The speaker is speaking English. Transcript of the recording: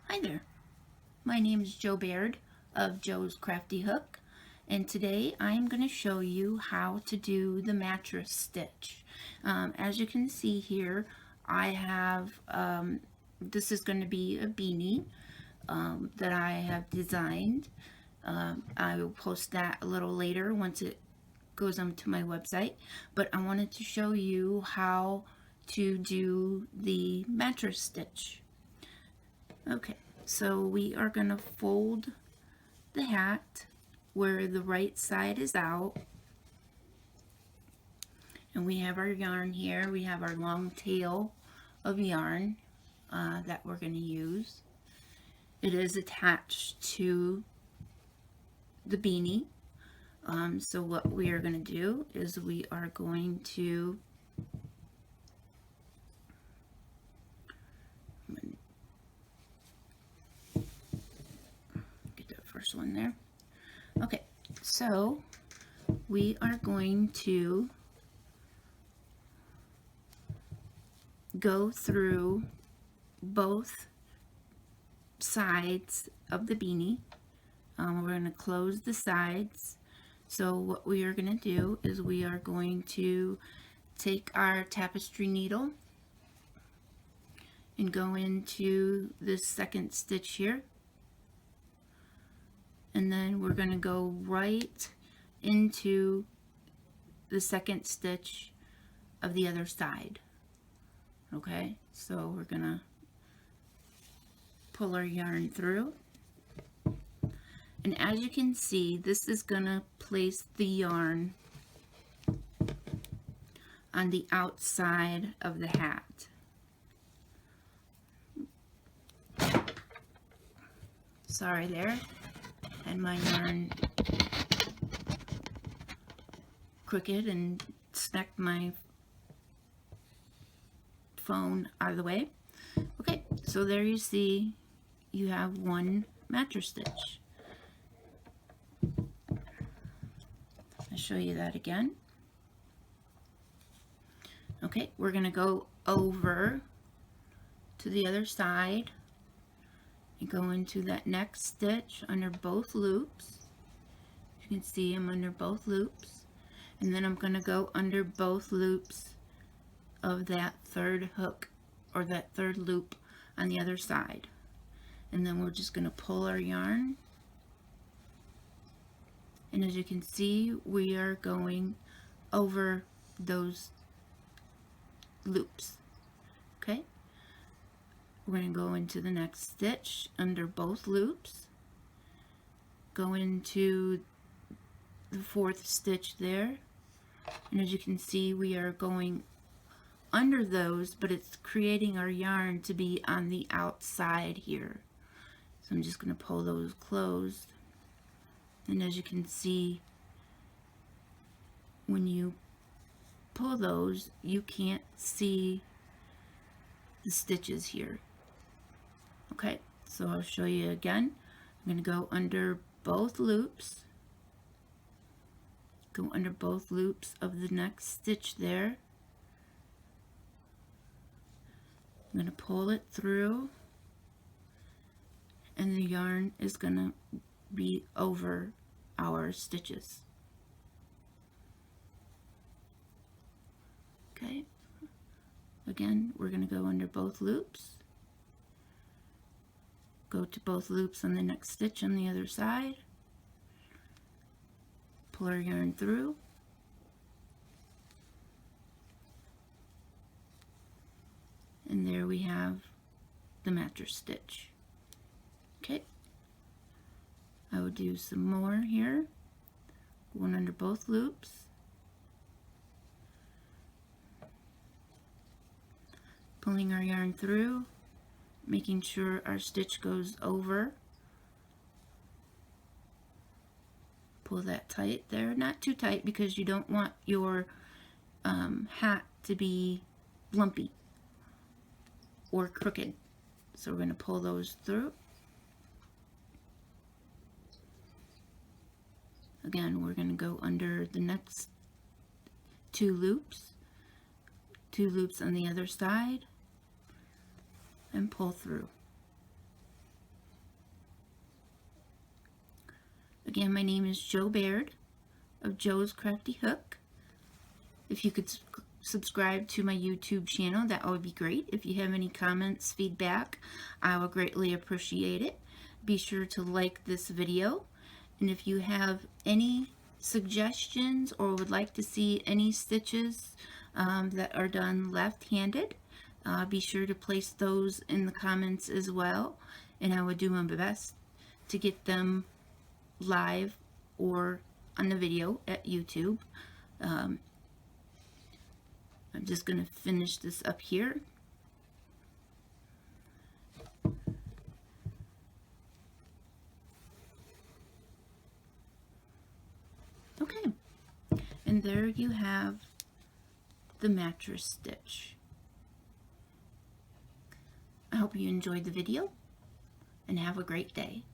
Hi there, my name is Jo Baird of Jo's Crafty Hook, and today I'm going to show you how to do the mattress stitch. As you can see here, I have, this is going to be a beanie that I have designed. I will post that a little later once it goes onto my website, but I wanted to show you how to do the mattress stitch. Okay, so we are going to fold the hat where the right side is out, and we have our yarn here. We have our long tail of yarn that we're going to use. It is attached to the beanie. So what we are going to do is we are going to get that first one there. Okay, so we are going to go through both sides of the beanie. We're going to close the sides. So what we are going to do is we are going to take our tapestry needle and go into this second stitch here, and then we're going to go right into the second stitch of the other side. Okay, so we're going to pull our yarn through, and as you can see, this is going to place the yarn on the outside of the hat. Sorry there, had my yarn crooked and smacked my phone out of the way. Okay, so there you see you have one mattress stitch. I'll show you that again. Okay, we're going to go over to the other side and go into that next stitch under both loops. You can see I'm under both loops, and then I'm going to go under both loops of that third hook or that third loop on the other side, and then we're just going to pull our yarn, and as you can see we are going over those loops. Okay, we're going to go into the next stitch under both loops, go into the fourth stitch there, and as you can see we are going under those, but it's creating our yarn to be on the outside here. So I'm just going to pull those closed, and as you can see when you pull those you can't see the stitches here. Okay, so I'll show you again. I'm going to go under both loops, go under both loops of the next stitch there. I'm going to pull it through, and the yarn is going to be over our stitches. Okay, again we're going to go under both loops, go to both loops on the next stitch on the other side, pull our yarn through, and there we have the mattress stitch. Okay, I will do some more here, going under both loops, pulling our yarn through, making sure our stitch goes over. Pull that tight there, not too tight because you don't want your hat to be lumpy or crooked. So we're going to pull those through. Again, we're going to go under the next two loops on the other side, and pull through. Again, my name is Jo Baird of Jo's Crafty Hook. If you could subscribe to my YouTube channel, that would be great. If you have any comments, feedback, I would greatly appreciate it. Be sure to like this video, and if you have any suggestions or would like to see any stitches that are done left-handed, be sure to place those in the comments as well, and I would do my best to get them live or on the video at YouTube. I'm just going to finish this up here. Okay, and there you have the mattress stitch. I hope you enjoyed the video and have a great day.